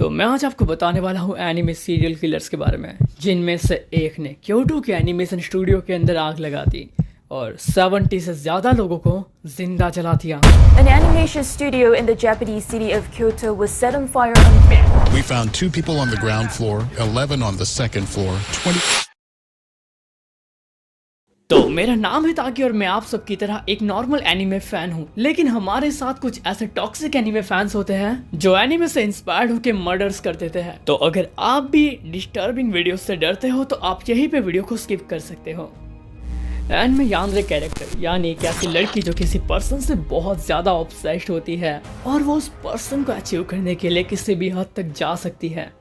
तो मैं आज आपको बताने वाला हूँ एनिमे सीरियल किलर्स के बारे में, जिनमें से एक ने क्योटो के एनिमेशन स्टूडियो के अंदर आग लगा दी और 70 से ज़्यादा लोगों को जिंदा जला दिया। An animation studio in the Japanese city of Kyoto was set on fire on... We found 2 people on the ground floor, 11 on the second floor, 20... तो मेरा नाम है ताकि और मैं आप सबकी तरह एक नॉर्मल एनीमे फैन हूँ, लेकिन हमारे साथ कुछ ऐसे टॉक्सिक एनीमे फैंस होते हैं जो एनीमे से इंस्पायर्ड होकर मर्डर्स कर देते हैं। तो अगर आप भी डिस्टर्बिंग वीडियो से डरते हो तो आप यहीं पे वीडियो को स्किप कर सकते हो। एंड में यांद्रे कैरेक्टर यानी एक ऐसी लड़की जो किसी पर्सन से बहुत ज्यादा ऑब्सेस्ड होती है और वो उस पर्सन को अचीव करने के लिए किसी भी हद तक जा सकती है।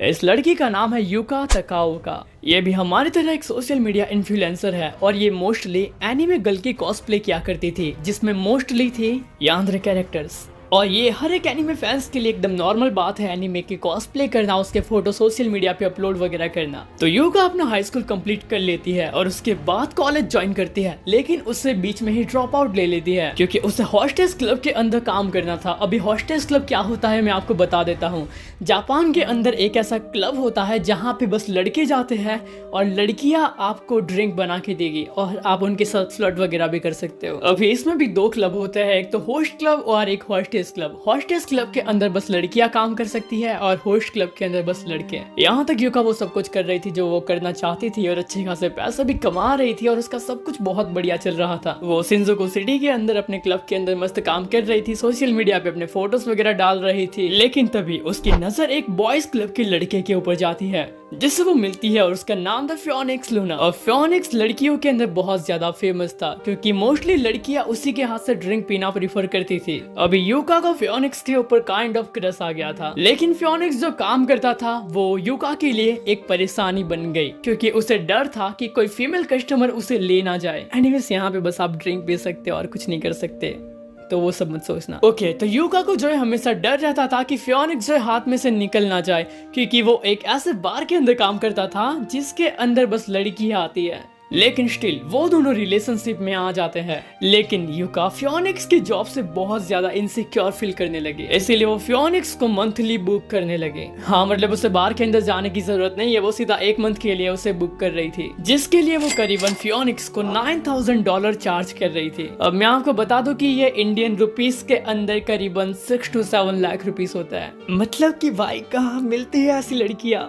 इस लड़की का नाम है युका तकाओका। ये भी हमारी तरह एक सोशल मीडिया इन्फ्लुएंसर है और ये मोस्टली एनीमे गर्ल की कॉस्प्ले किया करती थी, जिसमें मोस्टली थी यांद्रे कैरेक्टर्स। और ये हर एक एनीमे फैंस के लिए एकदम नॉर्मल बात है एनीमे की कॉस्प्ले करना, उसके फोटो सोशल मीडिया पे अपलोड वगैरह करना। तो युका अपना हाई स्कूल कंप्लीट कर लेती है और उसके बाद कॉलेज ज्वाइन करती है, लेकिन उससे बीच में ही ड्रॉप आउट ले लेती है क्योंकि उसे हॉस्टेस क्लब के अंदर काम करना था। अभी हॉस्टेस क्लब क्या होता है मैं आपको बता देता हूँ। जापान के अंदर एक ऐसा क्लब होता है जहाँ पे बस लड़के जाते हैं और लड़कियाँ आपको ड्रिंक बना के देगी और आप उनके साथ फ्लर्ट वगैरह भी कर सकते हो। अभी इसमें भी 2 क्लब होते हैं, एक तो होस्ट क्लब और एक हॉस्टेस क्लब। हॉस्टेस क्लब के अंदर बस लड़कियां काम कर सकती है और होस्ट क्लब के अंदर बस लड़के। यहाँ तक युका वो सब कुछ कर रही थी जो वो करना चाहती थी और अच्छे खासे पैसा भी कमा रही थी और उसका सब कुछ बहुत बढ़िया चल रहा था। वो शिंजुकु सिटी के अंदर अपने क्लब के अंदर मस्त काम कर रही थी, सोशल मीडिया पे अपने फोटोज वगैरह डाल रही थी। लेकिन तभी उसकी नजर एक बॉयज क्लब के लड़के के ऊपर जाती है जिससे वो मिलती है और उसका नाम था फियोनिक्स लूना। और फियोनिक्स लड़कियों के अंदर बहुत ज्यादा फेमस था क्योंकि मोस्टली लड़कियां उसी के हाथ से ड्रिंक पीना प्रीफर करती थी। अभी युका को फियोनिक्स के ऊपर काइंड ऑफ क्रश आ गया था, लेकिन फियोनिक्स जो काम करता था वो युका के लिए एक परेशानी बन गई क्योंकि उसे डर था कि कोई फीमेल कस्टमर उसे ले ना जाए। एनीवेज यहाँ पे बस आप ड्रिंक पी सकते और कुछ नहीं कर सकते, तो वो सब मत सोचना। ओके, तो युका को जो है हमेशा डर रहता था कि फियोनिक्स जो है हाथ में से निकल ना जाए क्योंकि वो एक ऐसे बार के अंदर काम करता था जिसके अंदर बस लड़कियां आती है। लेकिन स्टिल वो दोनों रिलेशनशिप में आ जाते हैं। लेकिन युका फियोनिक्स की जॉब से बहुत ज्यादा इनसिक्योर फील करने लगे, इसीलिए वो फियोनिक्स को मंथली बुक करने लगे। हाँ, मतलब उसे बार के अंदर जाने की जरूरत नहीं है, वो सीधा 1 मंथ के लिए उसे बुक कर रही थी, जिसके लिए वो करीबन फियोनिक्स को $9,000 चार्ज कर रही थी। अब मैं आपको बता दूं कि ये इंडियन रुपीस के अंदर करीबन 6 to 7 लाख रुपीस होता है। मतलब कि भाई कहाँ मिलती है ऐसी लड़कियां।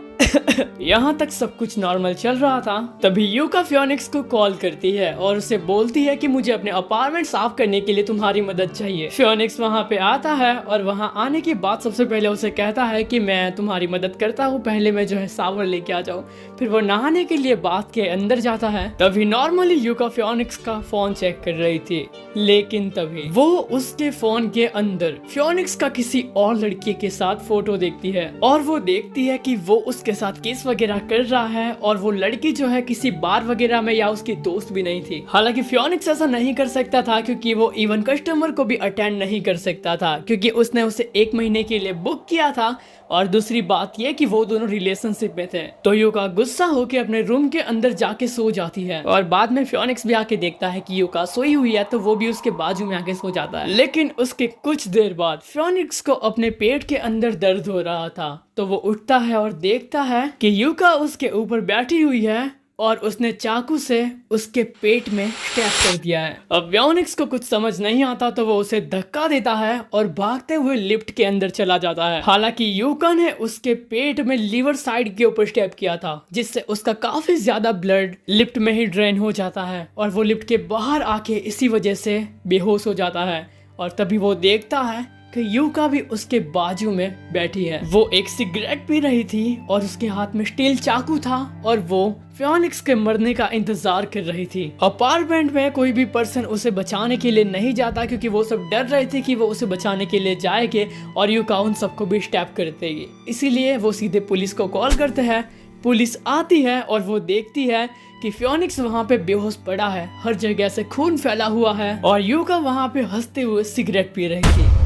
यहाँ तक सब कुछ नॉर्मल चल रहा था, तभी युका फियोनिक्स को कॉल करती है और उसे बोलती है कि मुझे अपने अपार्टमेंट साफ करने के लिए तुम्हारी मदद चाहिए। फियोनिक्स वहाँ पे आता है और वहाँ आने के बाद सबसे पहले उसे कहता है कि मैं तुम्हारी मदद करता हूँ, पहले मैं जो है शावर लेके आ जाऊँ। फिर वो नहाने के लिए बाथ के अंदर जाता है। तभी नॉर्मली युका फियोनिक्स का फोन चेक कर रही थी, लेकिन तभी वो उसके फोन के अंदर फियोनिक्स का किसी और लड़के के साथ फोटो देखती है और वो देखती है कि वो उसके साथ किस वगैरह कर रहा है और वो लड़की जो है किसी बार वगैरह में या उसकी दोस्त भी नहीं थी। हालांकि फियोनिक्स ऐसा नहीं कर सकता था क्योंकि वो इवन कस्टमर को भी अटेंड नहीं कर सकता था क्योंकि उसने उसे 1 महीने के लिए बुक किया था। और दूसरी बात यह कि वो दोनों रिलेशनशिप में थे। तो युका गुस्सा होकर अपने रूम के अंदर जाके सो जाती है और बाद में फियोनिक्स भी आके देखता है कि युका सोई हुई है, तो वो भी उसके बाजू में आके सो जाता है। लेकिन उसके कुछ देर बाद फियोनिक्स को अपने पेट के अंदर दर्द हो रहा था, तो वो उठता है और देखता है कि युका उसके ऊपर बैठी हुई है और उसने चाकू से उसके पेट में स्टैब कर दिया है। अब फियोनिक्स को कुछ समझ नहीं आता तो वो उसे धक्का देता है और भागते हुए लिफ्ट के अंदर चला जाता है। हालांकि युका ने उसके पेट में लीवर साइड के ऊपर स्टैब किया था, जिससे उसका काफी ज्यादा ब्लड लिफ्ट में ही ड्रेन हो जाता है और वो लिफ्ट के बाहर आके इसी वजह से बेहोश हो जाता है। और तभी वो देखता है कि युका भी उसके बाजू में बैठी है। वो एक सिगरेट पी रही थी और उसके हाथ में स्टील चाकू था और वो फियोनिक्स के मरने का इंतजार कर रही थी। अपार्टमेंट में कोई भी पर्सन उसे बचाने के लिए नहीं जाता क्योंकि वो सब डर रहे थे कि वो उसे बचाने के लिए जाएंगे और युका उन सबको भी स्टैब कर देगी। इसीलिए वो सीधे पुलिस को कॉल करते हैं। पुलिस आती है और वो देखती है कि फियोनिक्स वहाँ पे बेहोश पड़ा है, हर जगह से खून फैला हुआ है और युका वहाँ पे हंसते हुए सिगरेट पी रही थी।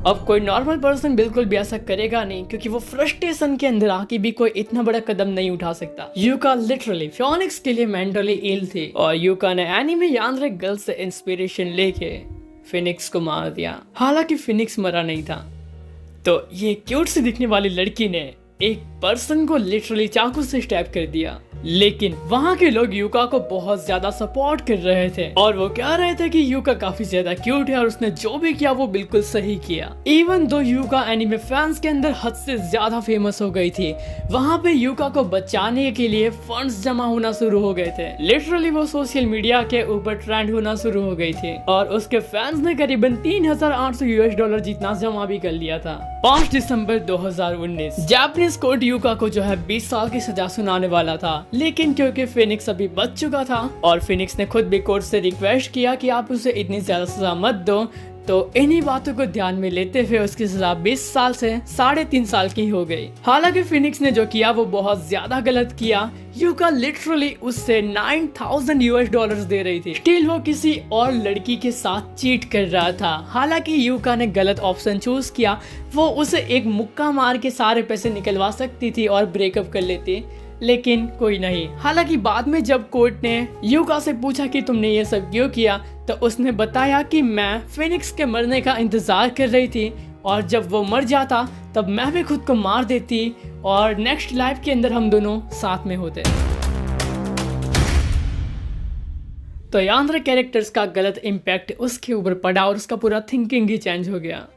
अब कोई नॉर्मल पर्सन बिल्कुल भी ऐसा करेगा नहीं क्योंकि वो फ्रस्ट्रेशन के अंदर आके भी कोई इतना बड़ा कदम नहीं उठा सकता। युका लिटरली फियोनिक्स के लिए मेंटली इल थी और युका ने एनीमे यांद्रे गर्ल से इंस्पिरेशन लेके फिनिक्स को मार दिया। हालांकि फिनिक्स मरा नहीं था, तो ये क्यूट सी दिखने वाली लड़की ने एक पर्सन को लिटरली चाकू से स्टैब कर दिया, लेकिन वहाँ के लोग यूका को बहुत ज्यादा सपोर्ट कर रहे थे और वो कह रहे थे कि यूका काफी ज्यादा क्यूट है और उसने जो भी किया वो बिल्कुल सही किया। Even though yucca anime fans के अंदर हद से ज्यादा फेमस हो गई थी, वहाँ पे यूका को बचाने के लिए फंड्स जमा होना शुरू हो गए थे। लिटरली वो सोशल मीडिया के ऊपर ट्रेंड होना शुरू हो गई थी और उसके फैंस ने करीबन $3,800 जितना जमा भी कर लिया था। 5 दिसंबर 2019 जापानीज कोर्ट यूका को जो है 20 साल की सजा सुनाने वाला था, लेकिन क्योंकि फिनिक्स अभी बच चुका था और फिनिक्स ने खुद भी कोर्ट से रिक्वेस्ट किया कि आप उसे इतनी ज्यादा सजा मत दो, तो इन्हीं बातों को ध्यान में लेते हुए उसकी सजा 20 साल से 3.5 साल की हो गई। हालांकि फिनिक्स ने जो किया वो बहुत ज्यादा गलत किया। यूका लिटरली उससे $9,000 दे रही थी, स्टिल वो किसी और लड़की के साथ चीट कर रहा था। हालांकि यूका ने गलत ऑप्शन चूज किया, वो उसे एक मुक्का मार के सारे पैसे निकलवा सकती थी और ब्रेकअप कर लेती, लेकिन कोई नहीं। हालांकि बाद में जब कोर्ट ने यूका से पूछा कि तुमने ये सब क्यों किया, तो उसने बताया कि मैं फिनिक्स के मरने का इंतजार कर रही थी और जब वो मर जाता तब मैं भी खुद को मार देती और नेक्स्ट लाइफ के अंदर हम दोनों साथ में होते। तो यांद्र कैरेक्टर्स का गलत इम्पैक्ट उसके ऊपर पड़ा और उसका पूरा थिंकिंग ही चेंज हो गया।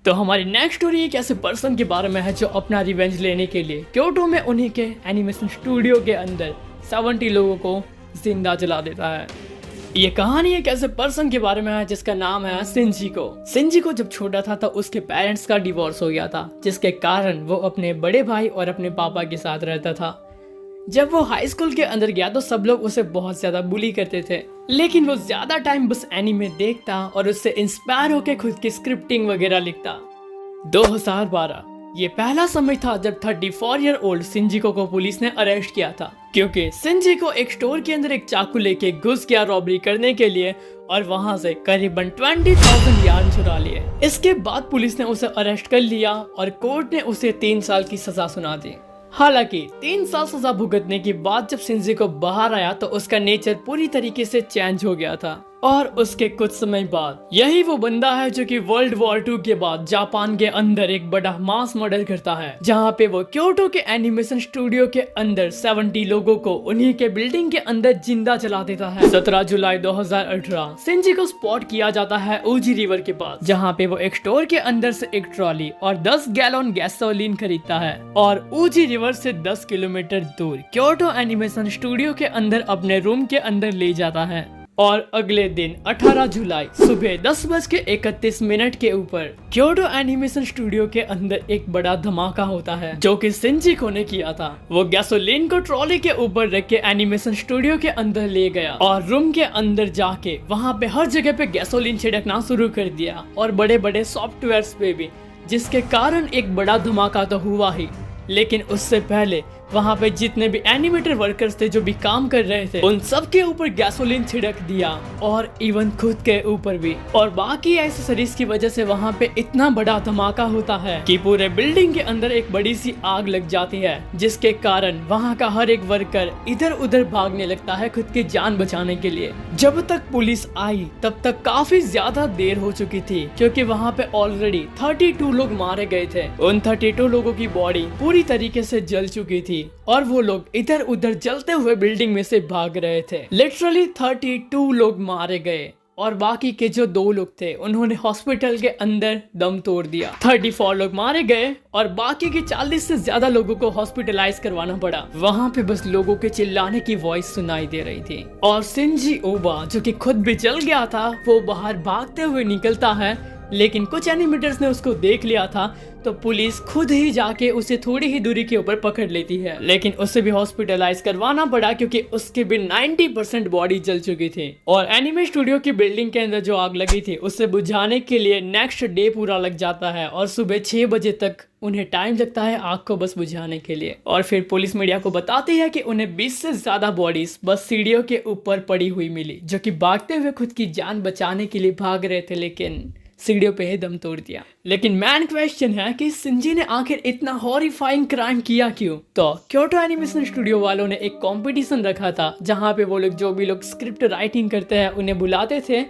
तो हमारी नेक्स्ट स्टोरी एक ऐसे पर्सन के बारे में है जो अपना रिवेंज लेने के लिए क्योटो में उन्हीं के एनिमेशन स्टूडियो के अंदर 70 लोगों को जिंदा जला देता है। ये कहानी एक ऐसे पर्सन के बारे में है जिसका नाम है सिंजी को। सिंजी को जब छोटा था तो उसके पेरेंट्स का डिवोर्स हो गया था, जिसके कारण वो अपने बड़े भाई और अपने पापा के साथ रहता था। जब वो हाई स्कूल के अंदर गया तो सब लोग उसे बहुत ज्यादा बुली करते थे, लेकिन वो ज्यादा टाइम बस एनीमे देखता और उससे इंस्पायर होकर खुद की स्क्रिप्टिंग वगैरह लिखता। 2012 ये पहला समय था जब 34 ईयर ओल्ड सिंजिको को पुलिस ने अरेस्ट किया था, क्योंकि सिंजिको एक स्टोर के अंदर एक चाकू लेके घुस गया रॉबरी करने के लिए और वहां से करीबन 20,000 यार्न चुरा लिए। इसके बाद पुलिस ने उसे अरेस्ट कर लिया और कोर्ट ने उसे 3 साल की सजा सुना दी। हालांकि 3 साल सजा भुगतने के बाद जब सिंजिको बाहर आया तो उसका नेचर पूरी तरीके से चेंज हो गया था और उसके कुछ समय बाद यही वो बंदा है जो कि वर्ल्ड वॉर 2 के बाद जापान के अंदर एक बड़ा मास मर्डर करता है, जहां पे वो क्योटो के एनिमेशन स्टूडियो के अंदर 70 लोगों को उन्हीं के बिल्डिंग के अंदर जिंदा जला देता है। 17 जुलाई 2018 सिंजी को स्पॉट किया जाता है ऊजी रिवर के पास, जहाँ पे वो एक स्टोर के अंदर से एक ट्रॉली और 10 गैलन गैसोलीन खरीदता है और ऊजी रिवर से 10 किलोमीटर दूर क्योटो एनिमेशन स्टूडियो के अंदर अपने रूम के अंदर ले जाता है। और अगले दिन 18 जुलाई सुबह 10:31 के ऊपर क्योटो एनिमेशन स्टूडियो के अंदर एक बड़ा धमाका होता है जो कि सिंजिको ने किया था। वो गैसोलीन को ट्रॉली के ऊपर रख के एनिमेशन स्टूडियो के अंदर ले गया और रूम के अंदर जाके वहाँ पे हर जगह पे गैसोलीन छिड़कना शुरू कर दिया और बड़े बड़े सॉफ्टवेयर पे भी, जिसके कारण एक बड़ा धमाका तो हुआ ही, लेकिन उससे पहले वहाँ पे जितने भी एनिमेटर वर्कर्स थे जो भी काम कर रहे थे उन सब के ऊपर गैसोलीन छिड़क दिया और इवन खुद के ऊपर भी। और बाकी एक्सेसरीज की वजह से वहाँ पे इतना बड़ा धमाका होता है कि पूरे बिल्डिंग के अंदर एक बड़ी सी आग लग जाती है, जिसके कारण वहाँ का हर एक वर्कर इधर उधर भागने लगता है खुद की जान बचाने के लिए। जब तक पुलिस आई तब तक काफी ज्यादा देर हो चुकी थी, क्योंकि वहाँ पे ऑलरेडी 32 लोग मारे गए थे। उन 32 लोगों की बॉडी पूरी तरीके से जल चुकी थी और वो लोग इधर उधर जलते हुए बिल्डिंग में से भाग रहे थे। लिटरली 32 लोग मारे गए और बाकी के जो 2 लोग थे उन्होंने हॉस्पिटल के अंदर दम तोड़ दिया। 34 लोग मारे गए और बाकी के 40 से ज्यादा लोगों को हॉस्पिटलाइज करवाना पड़ा। वहाँ पे बस लोगों के चिल्लाने की वॉइस सुनाई दे रही थी और सिंजी ओबा जो कि खुद भी जल गया था वो बाहर भागते हुए निकलता है, लेकिन कुछ एनिमेटर्स ने उसको देख लिया था तो पुलिस खुद ही जाके उसे थोड़ी ही दूरी के ऊपर पकड़ लेती है, लेकिन उसे भी हॉस्पिटलाइज करवाना पड़ा क्योंकि उसके भी 90% बॉडी जल चुकी थी। और एनिमे स्टूडियो की बिल्डिंग के अंदर जो आग लगी थी उसे बुझाने के लिए नेक्स्ट डे पूरा लग जाता है और सुबह 6 बजे तक उन्हें टाइम लगता है आग को बस बुझाने के लिए। और फिर पुलिस मीडिया को बताती है कि उन्हें 20 से ज्यादा बॉडीज बस सीढ़ियों के ऊपर पड़ी हुई मिली, जो कि भागते हुए खुद की जान बचाने के लिए भाग रहे थे, लेकिन सीढ़ियों पे ही दम तोड़ दिया। लेकिन मैन क्वेश्चन है कि सिंजी ने आखिर इतना हॉरिफाइंग क्राइम किया क्यों? तो क्योटो एनिमेशन स्टूडियो वालों ने एक कंपटीशन रखा था जहां पे वो लोग जो भी लोग स्क्रिप्ट राइटिंग करते हैं उन्हें बुलाते थे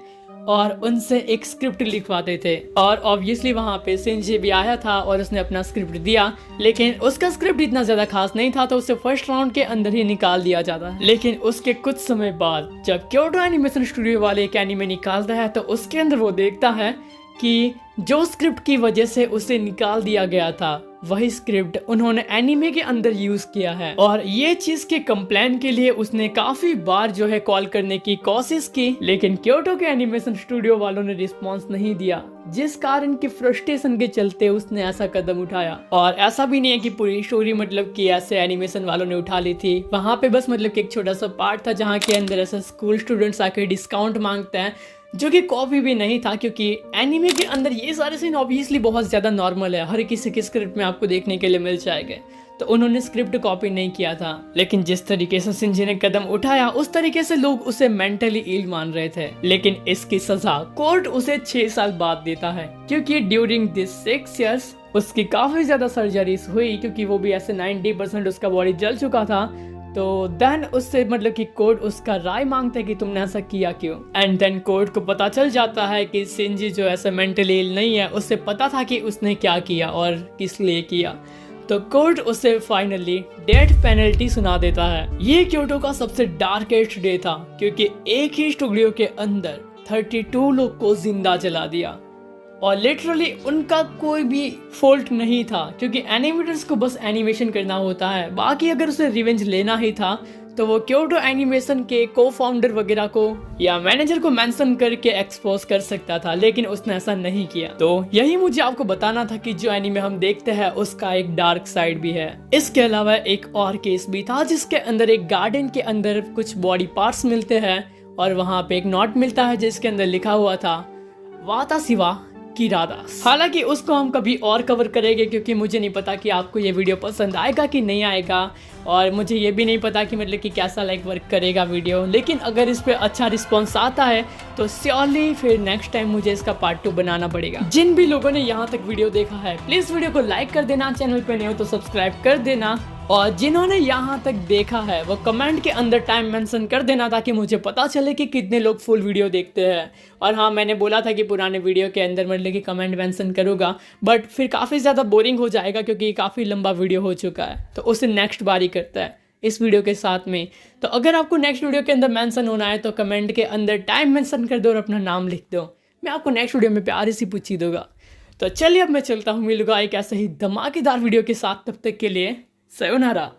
और उनसे एक स्क्रिप्ट लिखवाते थे। और ऑब्वियसली वहाँ पे शिनजी भी आया था और उसने अपना स्क्रिप्ट दिया, लेकिन उसका स्क्रिप्ट इतना ज्यादा खास नहीं था तो उसे फर्स्ट राउंड के अंदर ही निकाल दिया जाता है। लेकिन उसके कुछ समय बाद जब क्योटो एनिमेशन स्टूडियो वाले एक एनीमे निकालता है तो उसके अंदर वो देखता है कि जो स्क्रिप्ट की वजह से उसे निकाल दिया गया था वही स्क्रिप्ट उन्होंने एनीमे के अंदर यूज किया है। और ये चीज के कंप्लेन के लिए उसने काफी बार जो है कॉल करने की कोशिश की, लेकिन क्योटो के एनिमेशन स्टूडियो वालों ने रिस्पांस नहीं दिया, जिस कारण की फ्रस्ट्रेशन के चलते उसने ऐसा कदम उठाया। और ऐसा भी नहीं है कि पूरी स्टोरी मतलब कि ऐसे एनिमेशन वालों ने उठा ली थी, वहां पे बस मतलब कि एक छोटा सा पार्ट था जहाँ के अंदर ऐसा स्कूल स्टूडेंट्स आके डिस्काउंट मांगते हैं, जो कि कॉपी भी नहीं था, क्योंकि एनीमे के अंदर ये सारे सीन ऑब्वियसली बहुत ज़्यादा नॉर्मल है, हर किसी के स्क्रिप्ट में आपको देखने के लिए मिल जाएगा। तो उन्होंने स्क्रिप्ट कॉपी नहीं किया था, लेकिन जिस तरीके से शिनजी ने कदम उठाया उस तरीके से लोग उसे मेंटली इल मान रहे थे। लेकिन इसकी सजा कोर्ट उसे 6 साल बाद देता है, क्योंकि ड्यूरिंग दिस 6 years उसकी काफ़ी ज़्यादा सर्जरीज हुई, क्योंकि वो भी ऐसे 90% उसका बॉडी जल चुका था। तो देन उससे मतलब कि कोर्ट उसका राय मांगता है कि तुमने ऐसा किया क्यों। एंड देन कोर्ट को पता चल जाता है कि शिनजी जो ऐसा मेंटली इल नहीं है, उससे पता था कि उसने क्या किया और किस लिए किया। तो कोर्ट उसे फाइनली डेथ पेनल्टी सुना देता है। ये क्योटो का सबसे डार्केस्ट डे था, क्योंकि एक ही स्टूडियो के अंदर 32 लोग को जिंदा जला दिया और लिटरली उनका कोई भी फॉल्ट नहीं था, क्योंकि एनिमेटर्स को बस एनिमेशन करना होता है। बाकी अगर उसे रिवेंज लेना ही था तो वो क्योटो एनिमेशन के को-फाउंडर वगैरह को या मैनेजर को मेंशन करके एक्सपोज कर सकता था, लेकिन उसने ऐसा नहीं किया। तो यही मुझे आपको बताना था कि जो एनिमे हम देखते हैं उसका एक डार्क साइड भी है। इसके अलावा एक और केस भी था जिसके अंदर एक गार्डन के अंदर कुछ बॉडी पार्ट्स मिलते हैं और वहाँ पे एक नोट मिलता है जिसके अंदर लिखा हुआ था वाताशिवा किरादास। हालांकि उसको हम कभी और कवर करेंगे, क्योंकि मुझे नहीं पता कि आपको ये वीडियो पसंद आएगा कि नहीं आएगा, और मुझे ये भी नहीं पता कि मतलब कि कैसा लाइक वर्क करेगा वीडियो। लेकिन अगर इस पे अच्छा रिस्पांस आता है तो श्योरली फिर नेक्स्ट टाइम मुझे इसका पार्ट 2 बनाना पड़ेगा। जिन भी लोगों ने यहाँ तक वीडियो देखा है प्लीज वीडियो को लाइक कर देना, चैनल पे नए हो तो सब्सक्राइब कर देना, और जिन्होंने यहाँ तक देखा है वो कमेंट के अंदर टाइम मेंशन कर देना ताकि मुझे पता चले कि कितने लोग फुल वीडियो देखते हैं। और हाँ, मैंने बोला था कि पुराने वीडियो के अंदर मतलब कि कमेंट मेंशन करूँगा, बट फिर काफ़ी ज़्यादा बोरिंग हो जाएगा क्योंकि काफ़ी लंबा वीडियो हो चुका है, तो उसे नेक्स्ट बार ही करता है इस वीडियो के साथ में। तो अगर आपको नेक्स्ट वीडियो के अंदर मेंशन होना है तो कमेंट के अंदर टाइम मेंशन कर दो और अपना नाम लिख दो, मैं आपको नेक्स्ट वीडियो में प्यार से पूछ ही दूंगा। तो चलिए अब मैं चलता हूँ, मिलूंगा एक ऐसे ही धमाकेदार वीडियो के साथ, तब तक के लिए सयोनारा।